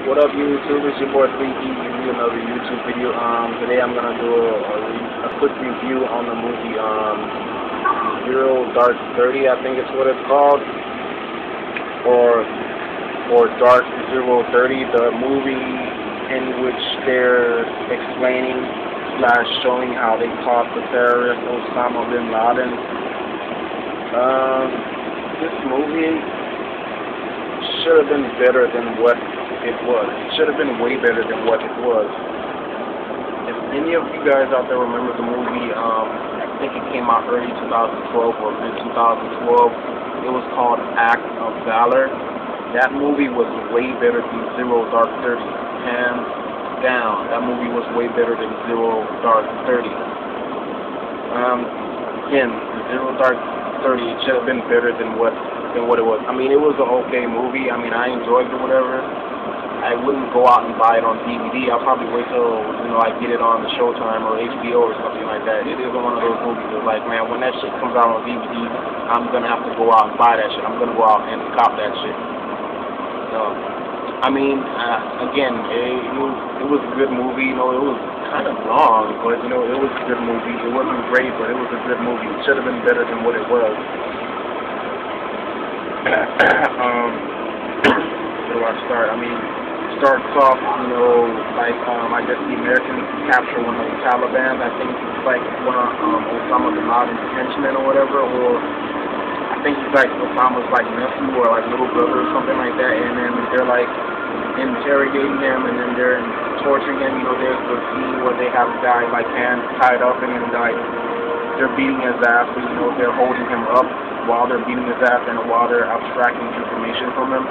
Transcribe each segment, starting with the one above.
What up, YouTube? It's your boy 3D giving you another YouTube video. Today I'm gonna do a quick review on the movie Zero Dark 30. I think it's what it's called, or Dark 030. The movie in which they're explaining / showing how they caught the terrorist Osama bin Laden. This movie should have been better than what it was. It should have been way better than what it was. If any of you guys out there remember the movie, I think it came out early 2012 or mid 2012. It was called Act of Valor. That movie was way better than Zero Dark 30. Hands down. That movie was way better than Zero Dark 30. Again, Zero Dark 30, it should have been better than what it was. I mean, it was an okay movie. I mean, I enjoyed it or whatever. I wouldn't go out and buy it on DVD. I'll probably wait till, I get it on the Showtime or HBO or something like that. It isn't one of those movies that's like, man, when that shit comes out on DVD, I'm going to have to go out and buy that shit. I'm going to go out and cop that shit. I mean, again, it was a good movie. It was kind of long, but, it was a good movie. It wasn't great, but it was a good movie. It should have been better than what it was. Where do I start? I mean, starts off, I guess the Americans capture one of the Taliban. I think it's like one of Osama bin Laden's henchmen or whatever, or I think he's like Osama's like nephew or like little brother or something like that. And then they're like interrogating him, and then they're torturing him. There's the scene where they have a guy like hands tied up, and then like they're beating his ass. But, they're holding him up while they're beating his ass and while they're abstracting information from him.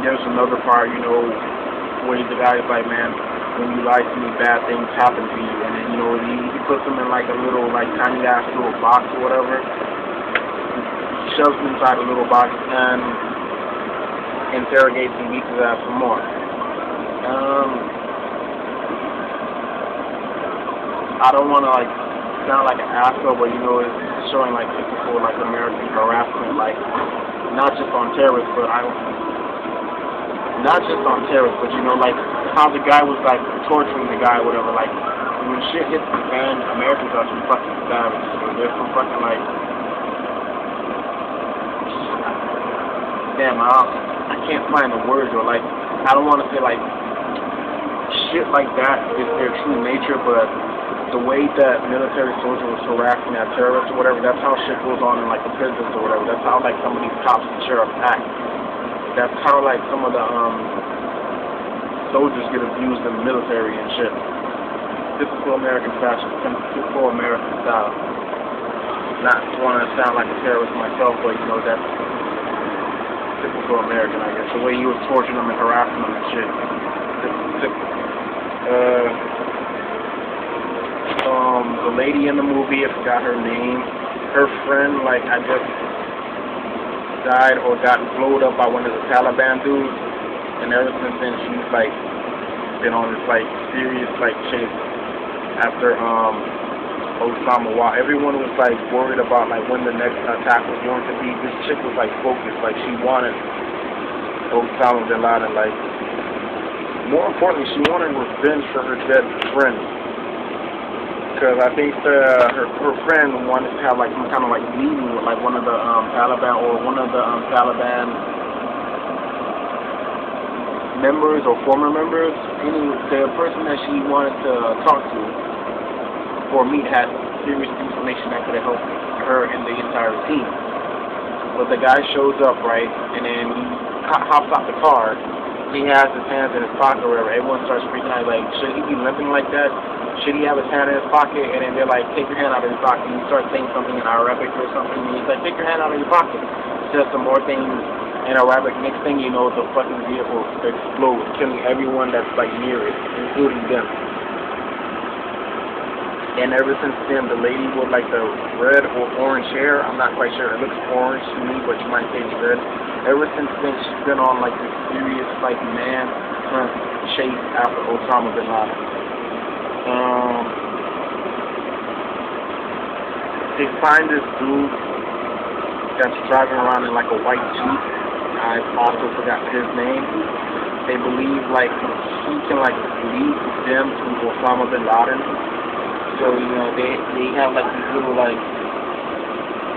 There's another part, where the guy's like, man, when you lie to me, bad things happen to you. And then, he puts him in like a little, like, tiny ass little box or whatever. He shoves him inside a little box and interrogates and beats his ass some more. I don't want to, sound like an asshole, but, it's showing, typical, American harassment, not just on terrorists, but not just on terrorists, but how the guy was torturing the guy or whatever. When shit hits the fan, Americans are some fucking savages. They're some fucking damn, I can't find the words, or I don't want to say shit like that is their true nature, but the way that military soldiers was harassing that terrorists or whatever, that's how shit goes on in the prisons or whatever. That's how some of these cops and sheriffs act. That's how some of the soldiers get abused in the military and shit. Typical American fashion, typical American style. Not want to sound like a terrorist myself, but that's typical American, I guess. The way he was torturing them and harassing them and shit. The lady in the movie, I forgot her name. Her friend, I guess, died or got blowed up by one of the Taliban dudes, and ever since then she's been on this serious chase after Osama. While everyone was worried about when the next attack was going to be, this chick was focused. She wanted Osama bin Laden. More importantly, she wanted revenge for her dead friend. Because I think her friend wanted to have some kind of meeting with one of the Taliban or one of the Taliban members or former members. The person that she wanted to talk to or meet had serious information that could have helped her and the entire team. But the guy shows up, right, and then he hops out the car. He has his hands in his pocket or whatever. Everyone starts freaking out, should he be limping like that? Should he have his hand in his pocket? And then they're like, take your hand out of your pocket. And you start saying something in Arabic or something. And he's like, take your hand out of your pocket. Says some more things in Arabic. Next thing you know, the fucking vehicle explodes, killing everyone that's near it, including them. And ever since then, the lady with the red or orange hair, I'm not quite sure. It looks orange to me, but you might say it's red. Ever since then, she's been on this serious manhunt chase after Osama bin Laden. They find this dude that's driving around in a white Jeep. I also forgot his name. they believe like he can like lead them to Osama bin Laden. So they have like these little like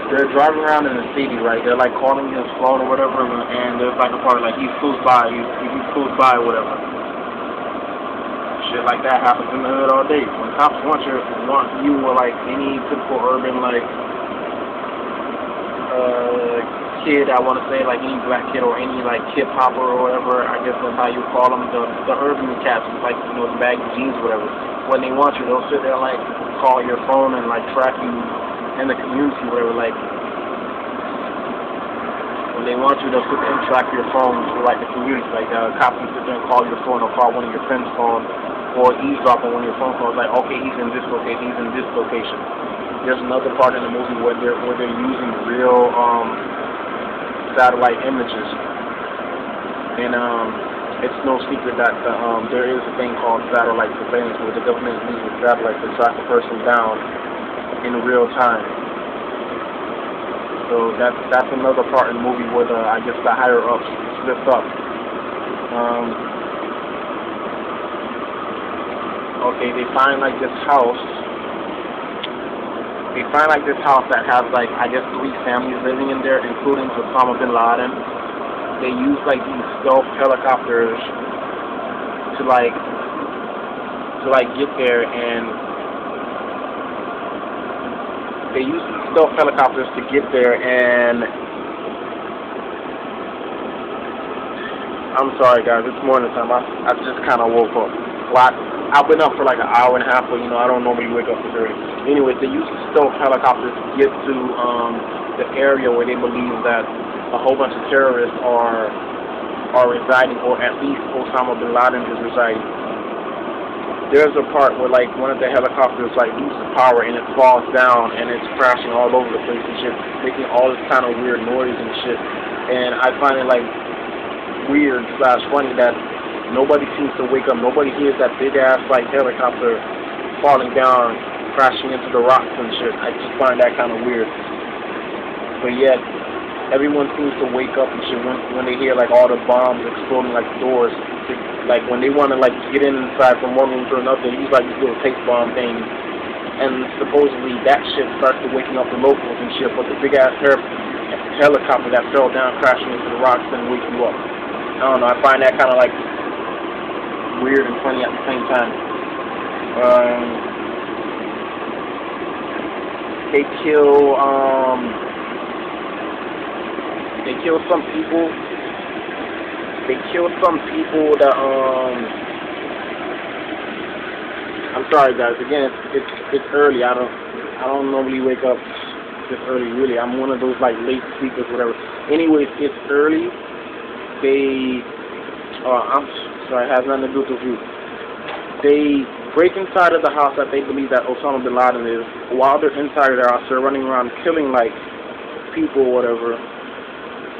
they're driving around in the city, right? They're like calling his phone or whatever, and there's like a part like he's close by, he's close by, or whatever. Shit like that happens in the hood all day. When cops want you or like any typical urban like kid, I want to say like any black kid or any like hip hopper or whatever, I guess that's how you call them, the urban cats, like the baggy jeans or whatever. When they want you, they'll sit there like call your phone and like track you in the community, whatever. Like when they want you, they'll sit there and track your phone to like the community. Like cops can sit there and call your phone or call one of your friends' phone or eavesdrop on one of your phone calls. Like, okay, he's in this location, he's in this location. There's another part in the movie where they're using real satellite images, and it's no secret that there is a thing called satellite surveillance, where the government uses satellites to track a person down in real time. So that's another part in the movie where I guess the higher ups slipped up. Okay, they find like this house. They find like this house that has like I guess 3 families living in there, including Osama bin Laden. They use like these stealth helicopters to like get there, and they use these stealth helicopters to get there. And I'm sorry guys, it's morning time. I just kind of woke up. I've been up for like an hour and a half, but I don't normally wake up this early. Anyway, they use stealth helicopters to get to the area where they believe that a whole bunch of terrorists are residing, or at least Osama bin Laden is residing. There's a part where like one of the helicopters like loses power and it falls down and it's crashing all over the place and shit, making all this kind of weird noise and shit. And I find it like weird / funny that nobody seems to wake up. Nobody hears that big ass like helicopter falling down, crashing into the rocks and shit. I just find that kind of weird. But yet, everyone seems to wake up and shit when they hear like all the bombs exploding like doors. Like when they want to like get inside from one room to another, they use like these little tape bomb things. And supposedly that shit starts to waking up the locals and shit. But the big ass helicopter that fell down, crashing into the rocks, and wake you up. I don't know. I find that kind of like weird and funny at the same time. They kill some people. They kill some people that I'm sorry guys. Again, it's early. I don't normally wake up this early. Really, I'm one of those like late sleepers, whatever. Anyways, it's early. I'm sorry, it has nothing to do with you. They break inside of the house that they believe that Osama bin Laden is. While they're inside of their house, they're running around killing like people or whatever.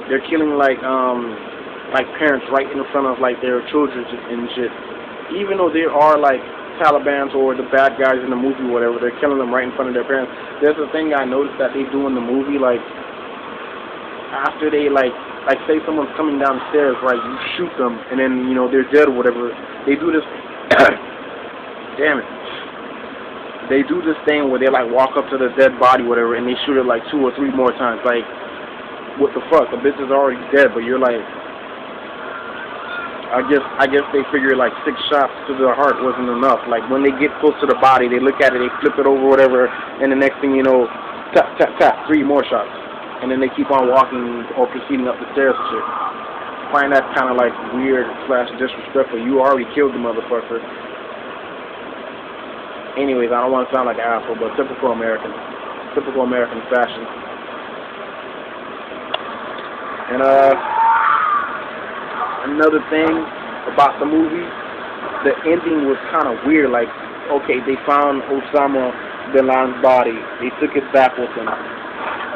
They're killing like parents right in front of like their children and shit. Even though they are like Taliban's or the bad guys in the movie or whatever, they're killing them right in front of their parents. There's a thing I noticed that they do in the movie, like after they like say someone's coming down the stairs, right, you shoot them and then they're dead or whatever. They do this damn it. They do this thing where they like walk up to the dead body whatever and they shoot it like 2 or 3 more times. Like, what the fuck? The bitch is already dead, but you're like, I guess they figure like 6 shots to the heart wasn't enough. Like when they get close to the body, they look at it, they flip it over whatever, and the next thing you know, tap tap tap, 3 more shots. And then they keep on walking or proceeding up the stairs and shit. I find that kind of like weird / disrespectful. You already killed the motherfucker. Anyways, I don't want to sound like an asshole, but typical American fashion. And another thing about the movie, the ending was kind of weird. Like, okay, they found Osama bin Laden's body. They took it back with them.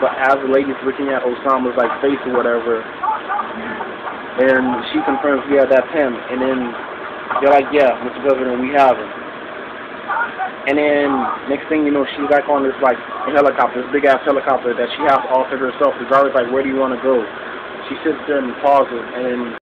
But as the lady's looking at Osama's like face or whatever, and she confirms, yeah, that's him. And then they're like, yeah, Mr. President, we have him. And then next thing you know, she's like on this like helicopter, this big ass helicopter that she has all to herself. The driver's like, where do you want to go? She sits there and pauses, and then